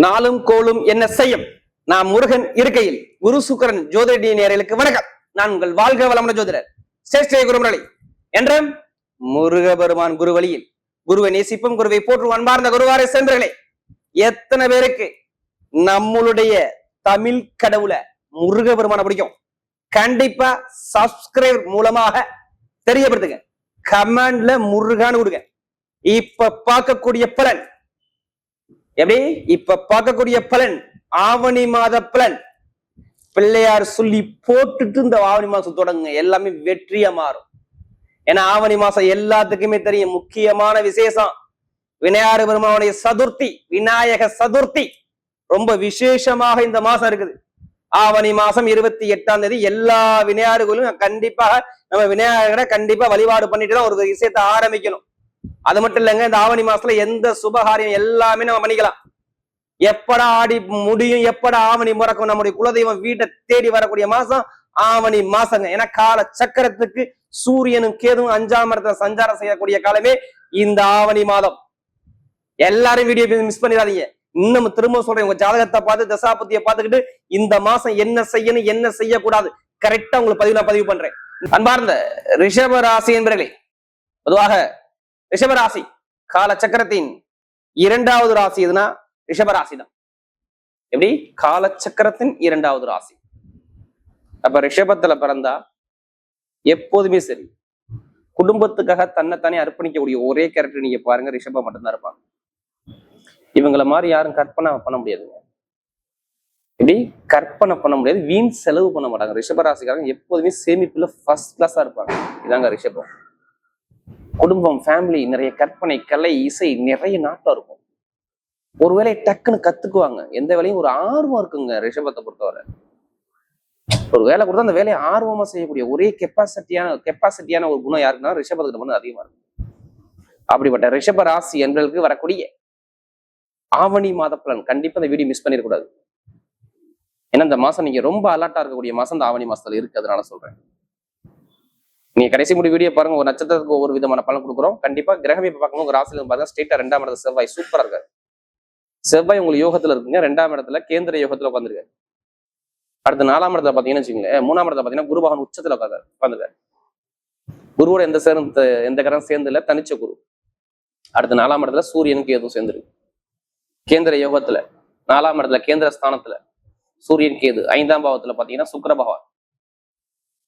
நாளும் கோளும் என்ன செய்யும்? நான் முருகன் இருக்கையில் குரு சுக்கரன் ஜோதிட நேயர்களுக்கு வணக்கம். நான் உங்கள் வாழ்க வளமுடன் ஜோதிடர் சேஷ்டே குருமரளி என்றும் முருக பெருமான் குரு வழியில் குருவை நேசிப்பும் குருவை போற்றும் அன்பார்ந்த குருவாரை சென்றர்களே, எத்தனை பேருக்கு நம்மளுடைய தமிழ் கடவுள முருக பெருமான பிடிக்கும்? கண்டிப்பா சப்ஸ்கிரைப் மூலமாக தெரியப்படுத்துங்க. கமெண்ட்ல முருகான்னு கொடுங்க. இப்ப பார்க்கக்கூடிய பலன் எப்படி? இப்ப பார்க்கக்கூடிய பலன் ஆவணி மாத பலன். பிள்ளையார் சொல்லி போட்டுட்டு இந்த ஆவணி மாசம் தொடங்குங்க, எல்லாமே வெற்றியா மாறும். ஏன்னா ஆவணி மாசம் எல்லாத்துக்குமே தெரியும், முக்கியமான விசேஷம் விநாயகர் பெருமானுடைய சதுர்த்தி, விநாயக சதுர்த்தி ரொம்ப விசேஷமாக இந்த மாசம் இருக்குது. ஆவணி மாசம் 28ஆம் தேதி எல்லா விநாயகர்களும் கண்டிப்பாக நம்ம விநாயகரை கண்டிப்பா வழிபாடு பண்ணிட்டு தான் ஒரு விஷயத்தை ஆரம்பிக்கணும். அது மட்டும் இல்லைங்க, இந்த ஆவணி மாசத்துல எந்த சுபகாரியம் எல்லாமே நம்ம பண்ணிக்கலாம். எப்படா ஆடி முடியும், எப்படா ஆவணி முறக்கும், நம்முடைய குலதெய்வம் வீட்டை தேடி வரக்கூடிய மாசம் ஆவணி மாசங்க. ஏன்னா கால சக்கரத்துக்கு சூரியனும் கேதும் 5ஆம் இடத்துல சஞ்சாரம் செய்யக்கூடிய காலமே இந்த ஆவணி மாதம். எல்லாரும் வீடியோ மிஸ் பண்ணிடாதீங்க. இன்னும் திரும்ப சொல்றேன், உங்க ஜாதகத்தை பார்த்து தசாபத்தியை பார்த்துக்கிட்டு இந்த மாசம் என்ன செய்யணும் என்ன செய்யக்கூடாது கரெக்டா உங்களுக்கு நான் பதிவு பண்றேன். அன்பார்ந்த ரிஷப ராசி என்பவர்களே, பொதுவாக ரிஷபராசி கால சக்கரத்தின் 2வது ராசி எதுனா ரிஷபராசி தான். எப்படி? கால சக்கரத்தின் 2வது ராசி. அப்ப ரிஷபத்துல பிறந்தா எப்போதுமே சரி, குடும்பத்துக்காக தன்னைத்தானே அர்ப்பணிக்கக்கூடிய ஒரே கேரக்டர் நீங்க பாருங்க, ரிஷபம் மட்டும்தான் இருப்பாங்க. இவங்கள மாதிரி யாரும் கற்பனை பண்ண முடியாதுங்க. எப்படி? கற்பனை பண்ண முடியாது, வீண் செலவு பண்ண மாட்டாங்க. ரிஷபராசிக்காரங்க எப்போதுமே சேமிப்புல ஃபர்ஸ்ட் கிளாஸா இருப்பாங்க. இதாங்க ரிஷபம். குடும்பம், ஃபேமிலி, நிறைய கற்பனை, கலை, இசை, நிறைய நாட்டம் இருக்கும். ஒரு வேலையை டக்குன்னு கத்துக்குவாங்க. எந்த வேலையும் ஒரு ஆர்வம் இருக்குங்க ரிஷபத்தை பொறுத்தவரை. ஒரு வேலை கொடுத்தா அந்த வேலையை ஆர்வமா செய்யக்கூடிய ஒரே கெப்பாசிட்டியான ஒரு குணம் யாருக்குன்னா ரிஷபத்துக்கு வந்து அதிகமா இருக்கும். அப்படிப்பட்ட ரிஷப ராசி என்பவர்களுக்கு வரக்கூடிய ஆவணி மாத பலன் கண்டிப்பா இந்த வீடியோ மிஸ் பண்ணிடக்கூடாது. ஏன்னா இந்த மாசம் நீங்க ரொம்ப அலர்ட்டா இருக்கக்கூடிய மாசம் இந்த ஆவணி மாசத்துல இருக்கு. அதனால சொல்றேன், நீங்க கடைசி முடி வீடியோ பாருங்க. ஒரு நட்சத்திரத்துக்கு ஒவ்வொரு விதமான பலன் கொடுக்குறோம். கண்டிப்பா கிரகம் இப்ப பார்க்கணும். உங்க ராசியில பாருங்க, ஸ்ட்ரெயிட்டா 2ஆம் இடத்துல செவ்வாய் சூப்பரா இருக்காரு. செவ்வாய் உங்களுக்கு யோகத்துல இருக்குங்க. 2ஆம் இடத்துல கேந்திர யோகத்துல உட்காந்துருக்காரு. அடுத்து 4ஆம் இடத்துல பாத்தீங்கன்னு வச்சுக்கோங்களேன், 3ஆம் இடத்துல பாத்தீங்கன்னா குரு பகவான் உச்சத்துல உட்காந்துருக்காரு. குருவோட எந்த கிரகம் சேர்ந்து இல்ல, தனிச்ச குரு. அடுத்து 4ஆம் இடத்துல சூரியனுக்கு எதுவும் சேர்ந்துருக்கு கேந்திர யோகத்துல. 4ஆம் இடத்துல கேந்திர ஸ்தானத்துல சூரியன் கேது. 5ஆம் பாவத்துல பாத்தீங்கன்னா சுக்கிர பகவான்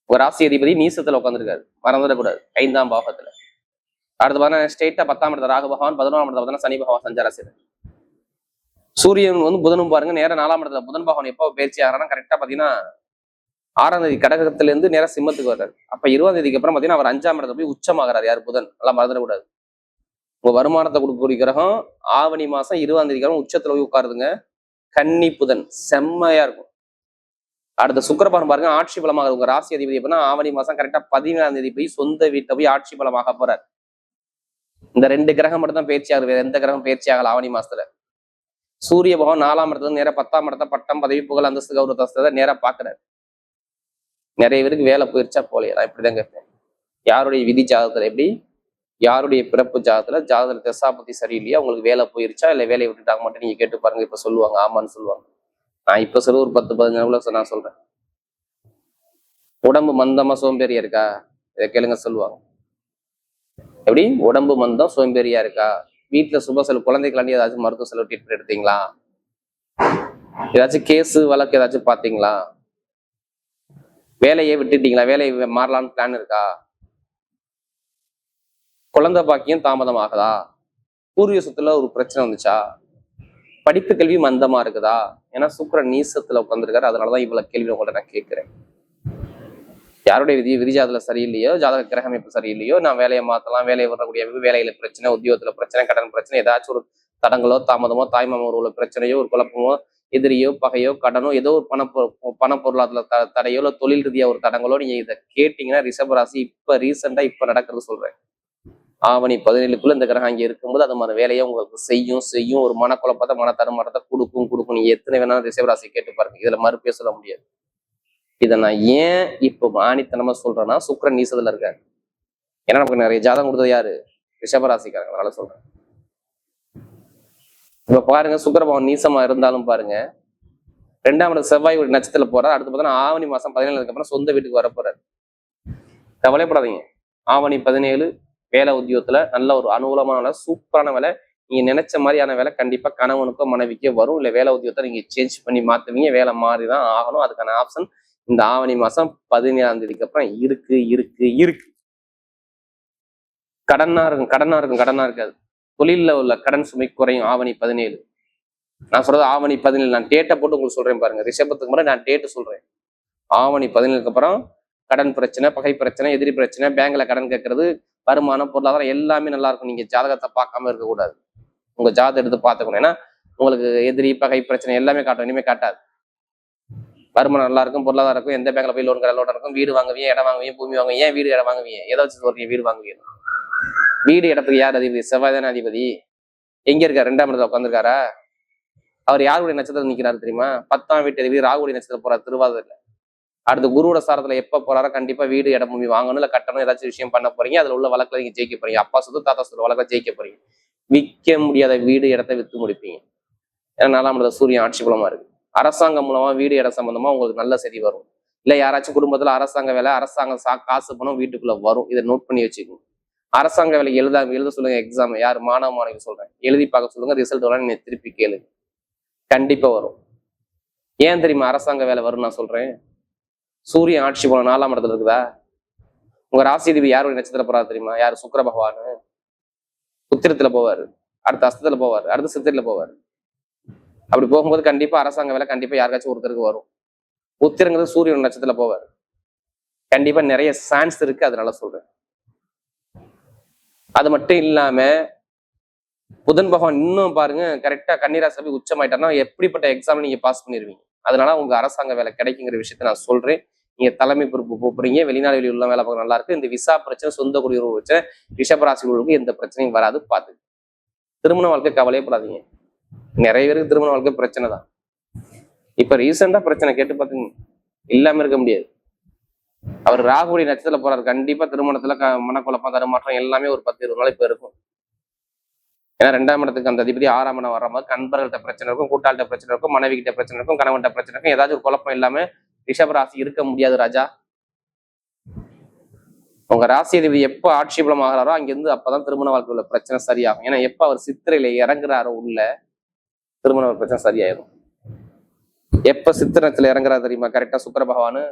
ஒரு ராசி அதிபதி நீசத்துல உட்காந்துருக்காரு, மறந்துடக்கூடாது. 5ஆம் பாவத்துல. அடுத்து பார்த்தீங்கன்னா ஸ்ட்ரெயிட்டா 10ஆம் இடத்துல ராகு பகவான், 11ஆம் இடத்துல பார்த்தீங்கன்னா சனி பகவான் சஞ்சாரம் செய்யுது. சூரியன் வந்து புதனும் பாருங்க, நேரம் 4ஆம் இடத்துல புதன் பகவான் எப்போ பயிற்சி ஆகிறான்னா கரெக்டா பாத்தீங்கன்னா 6ஆம் தேதி கடகத்துல இருந்து நேரம் சிம்மத்துக்கு வர்றாரு. அப்ப 20ஆம் தேதிக்கு அப்புறம் பாத்தீங்கன்னா அவர் 5ஆம் இடத்துல போய் உச்சமாகிறார். யார்? புதன். நல்லா மறந்துடக்கூடாது. உங்க வருமானத்தை கொடுக்கக்கூடிய கிரகம் ஆவணி மாசம் 20ஆம் தேதி கிரகம் உச்சத்துல போய் உட்காருதுங்க. கன்னி புதன் செம்மையா இருக்கும். அடுத்த சுக்கிரபாரம் பாருங்க, ஆட்சி பலமாக உங்க ராசி அதிபதி எப்படின்னா ஆவணி மாசம் கரெக்டா 17ஆம் தேதி போய் சொந்த வீட்டை போய் ஆட்சி பலமாக போறாரு. இந்த 2 கிரகம் மட்டும் தான் பயிற்சி ஆகுது, வேற எந்த கிரகம் பயிற்சி ஆகல ஆவணி மாசத்துல. சூரிய பகவான் 4ஆம் இடத்துல நேரம் 10ஆம் இடத்த பட்டம், பதவி, புகழ், அந்தஸ்து, கௌரவத்தை நேரா பாக்குறாரு. நிறைய பேருக்கு வேலை போயிருச்சா போலையா? நான் இப்படிதான் கேட்பேன். யாருடைய விதி ஜாதகத்துல எப்படி? யாருடைய பிறப்பு ஜாதகத்துல தசாபதி சரியில்லையா? உங்களுக்கு வேலை போயிருச்சா இல்ல வேலையை விட்டுட்டாங்க மட்டும் நீங்க கேட்டு பாருங்க. இப்ப சொல்லுவாங்க, ஆமான்னு சொல்லுவாங்க. நான் இப்ப சொல்ல ஒரு 10-15 நான் சொல்றேன். உடம்பு மந்தமா சோம்பேறியா இருக்கா? இதை கேளுங்க சொல்லுவாங்க. எப்படி? உடம்பு மந்தம் சோம்பேறியா இருக்கா? வீட்டுல சுப செலவு, குழந்தைகளாண்டி ஏதாச்சும் மருத்துவ செலவு ட்ரீட்மெண்ட் எடுத்தீங்களா? ஏதாச்சும் கேஸ் வழக்கு ஏதாச்சும் பாத்தீங்களா? வேலையை விட்டுட்டீங்களா? வேலையை மாறலான்னு பிளான் இருக்கா? குழந்தை பாக்கியம் தாமதம் ஆகுதா? பூர்வீக சொத்துல ஒரு பிரச்சனை வந்துச்சா? படிப்பு கல்வி மந்தமா இருக்குதா? ஏன்னா சுக்கிரன் நீசத்துல உட்காந்துருக்காரு. அதனாலதான் இவ்வளவு கேள்வி உங்கள்ட்ட நான் கேட்கிறேன். யாருடைய விதி ஜாதகத்துல சரியில்லையோ, ஜாதக கிரகம் இப்ப சரியில்லையோ, நான் வேலையை மாத்தலாம், வேலையை வரக்கூடிய வேலையில பிரச்சனை, உத்தியோகத்துல பிரச்சனை, கடன் பிரச்சனை, ஏதாச்சும் ஒரு தடங்களோ தாமதமோ, தாய்மாம உள்ள பிரச்சனையோ, ஒரு குழப்பமோ, எதிரியோ, பகையோ, கடனோ, ஏதோ ஒரு பண பொருளாதார தடையோ, இல்ல தொழில் ரீதியா ஒரு தடங்களோ நீங்க இதை கேட்டீங்கன்னா ரிஷபராசி இப்ப ரீசெண்டா இப்ப நடக்கிறது சொல்றேன். ஆவணி 17க்குள்ள இந்த கிரகம் அங்கே இருக்கும்போது அது மாதிரி வேலையை உங்களுக்கு செய்யும். ஒரு மனக்குழப்பத்தை, மன தடுமாற்றத்தை கொடுக்கும். நீங்க எத்தனை வேணாலும் ரிஷபராசி கேட்டு பாருங்க. இதுல மறுப்பே சொல்ல முடியாது. இதை நான் ஏன் இப்போ ஆணித்தனமா சொல்றேன்னா, சுக்கிரன் நீசத்துல இருக்காரு. ஏன்னா நமக்கு நிறைய ஜாதகம் கொடுத்தது யாரு? ரிஷபராசிக்காரங்க. அதனால சொல்றேன். இப்ப பாருங்க, சுக்கிரபவன் நீசமா இருந்தாலும் பாருங்க, 2ஆம் இடம் செவ்வாய் ஒரு நட்சத்திரத்துல போறாரு. அடுத்து பார்த்தீங்கன்னா ஆவணி மாசம் 17 அப்புறம் சொந்த வீட்டுக்கு வர போறாரு. கவலைப்படாதீங்க. ஆவணி 17 வேலை உத்தியோகத்துல நல்ல ஒரு அனுகூலமான சூப்பரான வேலை. நீங்க நினைச்ச மாதிரியான வேலை கண்டிப்பா கணவனுக்கோ மனைவிக்கோ வரும். இல்ல வேலை உத்தியோகத்தை நீங்க சேஞ்ச் பண்ணி மாத்துவீங்க. வேலை மாறிதான் ஆகணும். அதுக்கான ஆப்ஷன் இந்த ஆவணி மாசம் 17ஆம் தேதிக்கு அப்புறம் இருக்கு இருக்கு இருக்கு. கடனா இருக்காது. தொழில உள்ள கடன் சுமை குறையும் ஆவணி 17. நான் சொல்றது ஆவணி 17. நான் டேட்டை போட்டு உங்களுக்கு சொல்றேன் பாருங்க. ரிஷபத்துக்கு முறை நான் டேட்டு சொல்றேன். ஆவணி 17க்கு அப்புறம் கடன் பிரச்சனை, பகை பிரச்சனை, எதிரி பிரச்சனை, பேங்க்ல கடன் கேட்கறது, வருமானம், பொருளாதாரம் எல்லாமே நல்லா இருக்கும். நீங்க ஜாதகத்தை பார்க்காம இருக்கக்கூடாது. உங்க ஜாதகம் எடுத்து பார்த்துக்கணும். ஏன்னா உங்களுக்கு எதிரி, பகை பிரச்சனை எல்லாமே காட்டும். இனிமே காட்டாது. வருமானம் நல்லா இருக்கும், பொருளாதாரம் இருக்கும், எந்த பேங்க்ல போய் லோன் இருக்கும், வீடு வாங்குவீங்க, இடம் வாங்குவீங்க, பூமி வாங்குவீங்க. ஏன் வீடு இடம் வாங்குவீங்க? ஏதோ வச்சு வீடு வாங்குவீங்க. வீடு இடத்துக்கு யார் அதிபதி? செவ்வாய் தானே அதிபதி. எங்க இருக்காரு? 2ஆம் இடத்துல உட்காந்துருக்காரா? அவர் யாருடைய நட்சத்திரம் நிக்கிறாரு தெரியுமா? 10ஆம் வீட்டு அதிபதி ராகுடைய நட்சத்திரம் போறாரு திருவாதிரையில. அடுத்து குருவோட சாரத்துல எப்ப போறாரோ கண்டிப்பா வீடு இடம் பூமி வாங்கணும், இல்ல கட்டணும், ஏதாச்சும் விஷயம் பண்ண போறீங்க. அதுல உள்ள வழக்குல நீங்க ஜெயிக்க போறீங்க. அப்பா சொத்து, தாத்தா சொத்து வழக்குல ஜெயிக்க போறீங்க. விற்க முடியாத வீடு இடத்தை வித்து முடிப்பீங்க. ஏன்னா 4ஆம் இடத்துல சூரியன் ஆட்சி பலமா இருக்கு. அரசாங்கம் மூலமா வீடு இடம் சம்பந்தமா உங்களுக்கு நல்ல செய்தி வரும். இல்ல யாராச்சும் குடும்பத்துல அரசாங்க வேலை, அரசாங்கம் காசு பணம் வீட்டுக்குள்ள வரும். இதை நோட் பண்ணி வச்சுக்கோங்க. அரசாங்க வேலைக்கு எழுத சொல்லுங்க. எக்ஸாம் யார் மாணவ மாணவி சொல்றேன், எழுதி பார்க்க சொல்லுங்க. ரிசல்ட் வரலாம், நீங்க திருப்பி கேளுங்க. கண்டிப்பா வரும். ஏன் தெரியுமா அரசாங்க வேலை வரும் நான் சொல்றேன்? சூரியன் ஆட்சி போன 4ஆம் இடத்துல இருக்குதா? உங்க ராசிதிபதி யாருடைய நட்சத்திரம் போறாரு தெரியுமா? யாரு? சுக்கிர பகவானு. உத்திரத்துல போவாரு, அடுத்த அஸ்தத்துல போவாரு, அடுத்த சித்திரத்துல போவாரு. அப்படி போகும்போது கண்டிப்பா அரசாங்க வேலை கண்டிப்பா யாருக்காச்சும் ஒருத்தருக்கு வரும். உத்திரங்கிறது சூரியன் நட்சத்திரத்துல போவாரு. கண்டிப்பா நிறைய சான்ஸ் இருக்கு. அதனால சொல்றேன். அது மட்டும் இல்லாம புதன் பகவான் இன்னும் பாருங்க கரெக்டா கன்னிராசி போய் உச்சமாயிட்டாருன்னா எப்படிப்பட்ட எக்ஸாம் நீங்க பாஸ் பண்ணிருவீங்க. அதனால உங்க அரசாங்க வேலை கிடைக்குங்கிற விஷயத்த நான் சொல்றேன். நீங்க தலைமை பொறுப்பு போறீங்க, வெளிநாடு வெளியில் உள்ள வேலை பார்க்க நல்லா இருக்கு. இந்த விசா பிரச்சனை, சொந்த குடியுறவு பிரச்சனை, ரிஷபராசிகளுக்கு எந்த பிரச்சனையும் வராது. பார்த்து திருமண வாழ்க்கை கவலையப்படாதீங்க. நிறைய பேருக்கு திருமண வாழ்க்கை பிரச்சனை தான். இப்ப ரீசெண்டா பிரச்சனை கேட்டு பாத்தீங்க, இல்லாம இருக்க முடியாது. அவர் ராகுடைய நட்சத்திரத்துல போறாரு. கண்டிப்பா திருமணத்துல மனக்குழப்பம், தடுமாற்றம் எல்லாமே ஒரு 10-20 நாள் இப்ப இருக்கும். ஏன்னா 2ஆம் இடத்துக்கு அந்த அதிபதி 6ஆம் இடம் வர்றபோது கண்பர்கள்ட்ட பிரச்சனை இருக்கும், கூட்டாளிட்ட பிரச்சனை இருக்கும், மனைவி கிட்ட பிரச்சனை இருக்கும், கணவன்கிட்ட பிரச்சனை இருக்கும். ஏதாச்சும் ஒரு குழப்பம் இல்லாம ரிஷபராசி இருக்க முடியாது ராஜா. உங்க ராசி அதிபதி எப்ப ஆட்சி பலம் ஆகிறாரோ அங்கிருந்து அப்பதான் திருமண வாழ்க்கை உள்ள பிரச்சனை சரியாகும். ஏன்னா எப்ப அவர் சித்திரையில இறங்குறாரோ உள்ள திருமண பிரச்சனை சரியாயிரும். எப்ப சித்திரத்துல இறங்குறாரு தெரியுமா? கரெக்டா சுக்கிர பகவானு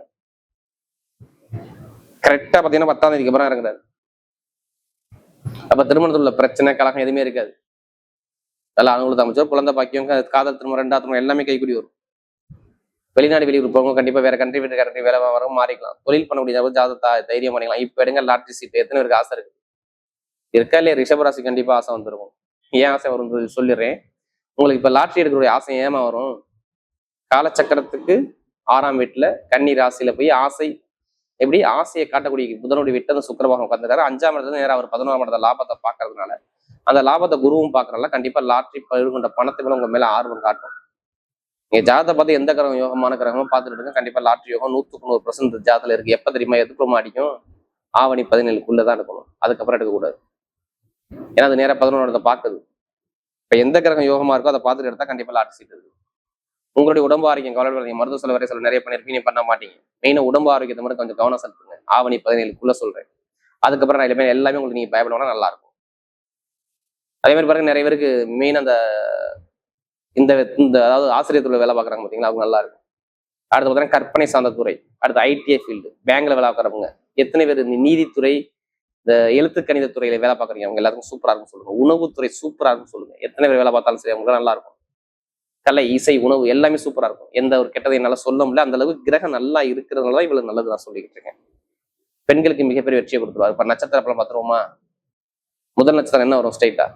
கரெக்டா பாத்தீங்கன்னா 10ஆம் தேதிக்கு அப்புறம் இறங்குறாரு. அப்ப திருமணத்துல உள்ள பிரச்சனை, கலகம் எதுவுமே இருக்காது. நல்லா அனுகூலத்தை அமைச்சோம். குழந்தை பாக்கியம், காதல் திருமணம், 2ஆம் திருமணம் எல்லாமே கைக்கூடி வரும். வெளிநாடு வெளியூர் போங்க, கண்டிப்பா வேற கண்ட்ரி விட்டு கண்ட்ரி வேலை வரும், மாறிக்கலாம். தொழில் பண்ண முடியாத ஜாதகத்தை தைரியம் பண்ணிக்கலாம். இப்ப எடுங்க லாட்ரி சீட். எத்தனை பேருக்கு ஆசை இருக்கு? இருக்கா இல்லையா? ரிஷபராசி கண்டிப்பா ஆசை வந்துருக்கும். ஏன் ஆசை வரும் சொல்லிடுறேன். உங்களுக்கு இப்ப லாட்ரி எடுக்கக்கூடிய ஆசை ஏமா வரும்? காலச்சக்கரத்துக்கு 6ஆம் வீட்டுல கன்னி ராசியில போய் ஆசை, எப்படி ஆசையை காட்டக்கூடிய புதனுடைய வீட்டு அந்த சுக்கிரபாகம் உட்காந்துருக்காரு. 5ஆம் இடத்துல நேரம் அவர் 11ஆம் இடத்துல லாபத்தை பாக்குறதுனால, அந்த லாபத்தை குருவும் பாக்குறதுனால கண்டிப்பா லாட்ரி கொண்ட பணத்தை மேல உங்க மேல ஆர்வம் காட்டும். நீங்க ஜாதகத்தை பார்த்து எந்த கிரகம் யோகமான கிரகமோ பார்த்துட்டு இருக்க, கண்டிப்பா லாட்ரி யோகம் 100% ஜாதத்துல இருக்கு. எப்ப தெரியுமா? எதுக்குமா அடிக்கும்? ஆவணி 17க்குள்ளதான் எடுக்கணும். அதுக்கப்புறம் எடுக்கக்கூடாது. ஏன்னா அது நேரம் 11ஆம் இடத்தை பாக்குது. இப்ப எந்த கிரகம் யோகமா இருக்கோ அதை பார்த்துட்டு எடுத்தா கண்டிப்பா லாட்ரி சீட் இருக்கு. உங்களுடைய உடம்பு ஆரோக்கியம் கவலை, மருத்துவ செலவு வரை சில நிறைய பண்ணிருப்பீங்க, பண்ண மாட்டீங்க. மெயினா உடம்பு ஆரோக்கியத்தை மட்டும் கொஞ்சம் கவனம் செலுத்துங்க. ஆவணி 17க்குள்ள சொல்றேன். அதுக்கப்புறம் நான் எல்லாமே உங்களுக்கு நீங்க பயப்படணும்னா நல்லா இருக்கும். அதே மாதிரி பாருங்க, நிறைய பேருக்கு மெயின் அந்த இந்த அதாவது ஆசிரியர் துறை வேலை பார்க்குறாங்க பார்த்தீங்களா, அவங்க நல்லா இருக்கும். அடுத்து பார்த்தீங்கன்னா கற்பனை சார்ந்த துறை, அடுத்து ஐடிஐ ஃபீல்டு, பேங்க்ல வேலை பார்க்குறவங்க, எத்தனை பேர் நீதித்துறை, இந்த எழுத்து கணித துறையில வேலை பார்க்குறீங்க, அவங்க எல்லாருக்கும் சூப்பரா இருக்கும் சொல்லுங்க. உணவுத்துறை சூப்பரா இருக்கும் சொல்லுங்க. எத்தனை பேர் வேலை பார்த்தாலும் சரி அவங்களுக்கு நல்லா இருக்கும். கலை, இசை, உணவு எல்லாமே சூப்பரா இருக்கும். எந்த ஒரு கெட்டதை என்னால சொல்ல முடியல. அந்த அளவுக்கு கிரகம் நல்லா இருக்கிறதுனால தான் இவ்வளவு நல்லது நான் சொல்லிக்கிட்டு இருக்கேன். பெண்களுக்கு மிகப்பெரிய வெற்றியை கொடுத்துருவாரு. இப்ப நட்சத்திர பலம் பார்த்துருவோமா? முதல் நட்சத்திரம் என்ன வரும்? ஸ்ட்ரைட்டா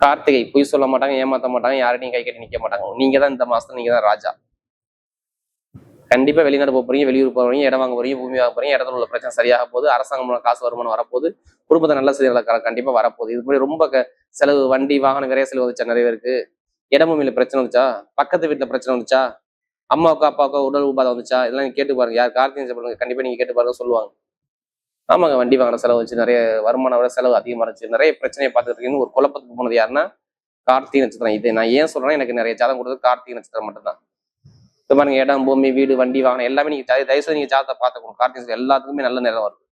கார்த்திகை. பொய் சொல்ல மாட்டாங்க, ஏமாத்த மாட்டாங்க, யாரையும் கை கட்டி நிக்க மாட்டாங்க. நீங்க தான் இந்த மாசத்துல நீங்க தான் ராஜா. கண்டிப்பா வெளிநாடு போறீங்க, வெளியூர் போறீங்க, இடம் வாங்க போறீங்க, பூமி வாங்க போறீங்க, இடத்துல உள்ள பிரச்சனை சரியாக போகுது, அரசாங்கம் மூலம் காசு வருமானம் வரப்போகுது, குடும்பத்தை நல்ல செய்திகள் கண்டிப்பா வரப்போகுது. இது மாதிரி ரொம்ப செலவு, வண்டி வாகனம் விரைய செலவு வந்துச்சா? நிறைய பேருக்கு இடம் பூமியில பிரச்சனை வந்துச்சா? பக்கத்து வீட்டுல பிரச்சனை வந்துச்சா? அம்மாவுக்கு அப்பாவுக்கோ உடல் உபாதை வந்துச்சா? இதெல்லாம் கேட்டு பாருங்க. யார் கார்த்திகை கண்டிப்பா நீங்க கேட்டு பாருங்க, சொல்லுவாங்க. ஆமாங்க, வண்டி வாங்கின செலவு வச்சு, நிறைய வருமானம் விட செலவு அதிகமா இருந்துச்சு, நிறைய பிரச்சனையை பார்த்துட்டு இருக்கீங்கன்னு ஒரு குழப்பத்துக்கு போனது யாருன்னா கார்த்திகை நட்சத்திரம். இது நான் ஏன் சொல்றேன்னா, எனக்கு நிறைய ஜாதகம் கொடுத்தது கார்த்திகை நட்சத்திரம் மட்டும்தான். இப்ப பாருங்க, இடம், பூமி, வீடு, வண்டி, வாகனம் எல்லாமே நீங்க தயவுசெய்து நீங்க ஜாதகத்தை பார்த்துக்கணும். கார்த்திகை எல்லாத்துக்குமே நல்ல நேரம் வரும்.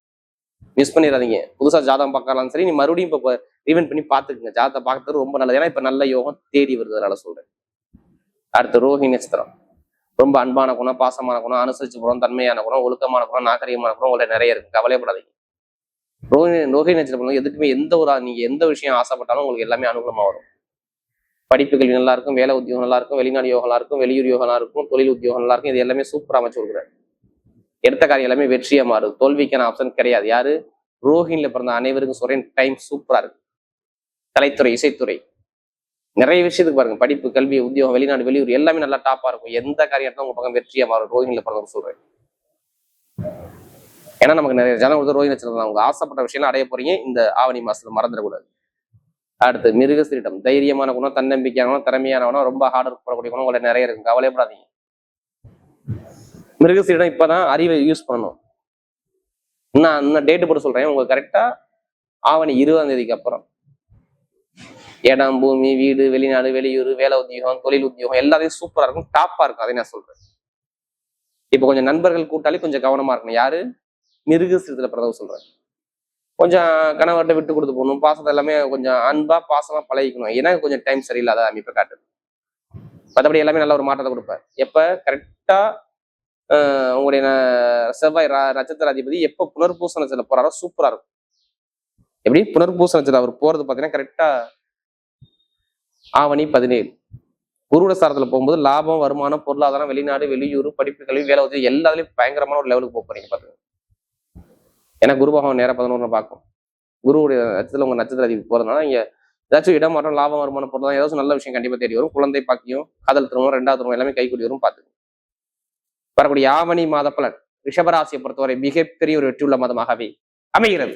மிஸ் பண்ணிடாதீங்க. புதுசா ஜாதகம் பார்க்கலாம் சரி, நீ மறுபடியும் இப்ப ஈவென்ட் பண்ணி பாத்துக்குங்க. ஜாதகத்தை பார்க்கறது ரொம்ப நல்லது. ஏன்னா இப்ப நல்ல யோகம் தேடி வருது, அதனால சொல்றேன். அடுத்து ரோஹிணி நட்சத்திரம். ரொம்ப அன்பான குணம், பாசமான குணம், அனுசரிச்சு குணம், தன்மையான குணம், ஒழுக்கமான குணம், நாகரிகமான குணம் உங்களை நிறைய இருக்கு. கவலைப்படாதீங்க. ரோஹிணி நட்சத்திரம் எதுக்குமே நீங்க எந்த விஷயம் ஆசைப்பட்டாலும் உங்களுக்கு எல்லாமே அனுகூலமா வரும். படிப்பு கல்வி நல்லா இருக்கும், வேலை உத்தியோகம் நல்லா இருக்கும், வெளிநாடு யோகம் நல்லா இருக்கும், வெளியூர் யோகம் நல்லா இருக்கும், தொழில் உத்தியோகம் நல்லா இருக்கும். இது எல்லாமே சூப்பரா அமைச்சு கொடுக்குறாரு. எடுத்த காரியம் எல்லாமே வெற்றியா மாறுது. தோல்விக்கான ஆப்ஷன் கிடையாது. யாரு? ரோஹிணில பிறந்த அனைவருக்கும் சொல்றேன், டைம் சூப்பரா இருக்கு. கலைத்துறை, இசைத்துறை, நிறைய விஷயத்துக்கு பாருங்க. படிப்பு, கல்வி, உத்தியோகம், வெளிநாடு, வெளியூர் எல்லாமே நல்லா டாப்பா இருக்கும். எந்த காரியம் உங்க பக்கம் வெற்றியா மாறும். ரோஹிணில பிறந்த சொல்றேன். ஏன்னா நமக்கு நிறைய ஜனம் கொடுத்த ரோஹிணி நட்சத்திரம் தான். அவங்க ஆசைப்பட்ட விஷயம் அடைய போறீங்க இந்த ஆவணி மாசத்துல, மறந்துடக்கூடாது. அடுத்து மிருகசீரிடம். தைரியமான குணம், தன்னம்பிக்கையான குணம், திறமையான குணம், ரொம்ப ஹார்ட் ஒர்க் போடக்கூடிய குணம் உங்களை நிறைய இருக்கு. கவலைப்படாதீங்க. மிருகசீரிடம் இப்பதான் அறிவை யூஸ் பண்ணணும். இன்னும் டேட்டு போட்டு சொல்றேன். உங்களுக்கு கரெக்டா ஆவணி 20ஆம் தேதிக்கு அப்புறம் இடம், பூமி, வீடு, வெளிநாடு, வெளியூர், வேலை உத்தியோகம், தொழில் உத்தியோகம் எல்லாத்தையும் சூப்பரா இருக்கும், டாப்பா இருக்கும். அதை நான் சொல்றேன். இப்ப கொஞ்சம் நண்பர்கள் கூட்டாளி கொஞ்சம் கவனமா இருக்கணும். யாரு? மிருகசீரிடத்துல பிறந்தவங்க சொல்றேன். கொஞ்சம் கணவர்கிட்ட விட்டு கொடுத்து போகணும். பாசத்தை எல்லாமே கொஞ்சம் அன்பா பாசமா பழகிக்கணும். ஏன்னா கொஞ்சம் டைம் சரியில்லாத அமைப்பை காட்டுது. மற்றபடி எல்லாமே நல்ல ஒரு மாற்றத்தை கொடுப்பேன். எப்ப கரெக்டா உங்களுடைய செவ்வாய் நட்சத்திர அதிபதி எப்ப புனர்பூச நட்சத்திரம் போறாரோ சூப்பரா இருக்கும். எப்படி புனர்பூச நட்சத்திரம் அவர் போறது பாத்தீங்கன்னா கரெக்டா ஆவணி 17. குருட சாரத்துல போகும்போது லாபம், வருமானம், பொருளாதாரம், வெளிநாடு, வெளியூர், படிப்பு, கல்வி, வேலை உதவி எல்லாத்துலயும் பயங்கரமான ஒரு லெவலுக்கு போறீங்க பாத்துங்க. ஏன்னா குரு பகவான் நேரம் 11 பார்க்கும். குருவுடைய நட்சத்திரம் உங்க நட்சத்திர அதிபதி போறதுனால இங்க ஏதாச்சும் இடம் மாற்றம், லாபம், வருமானம், பொருளாதாரம் ஏதாச்சும் நல்ல விஷயம் கண்டிப்பா தேடி வரும். குழந்தை பாக்கியம், காதல் திருமணம், 2வது திருமணம் எல்லாமே கைகூடி வரும். பாத்துங்க. வரக்கூடிய ஆவணி மாத பலன் ரிஷபராசியை பொறுத்தவரை மிகப்பெரிய ஒரு வெற்றியுள்ள மாதமாகவே அமைகிறது.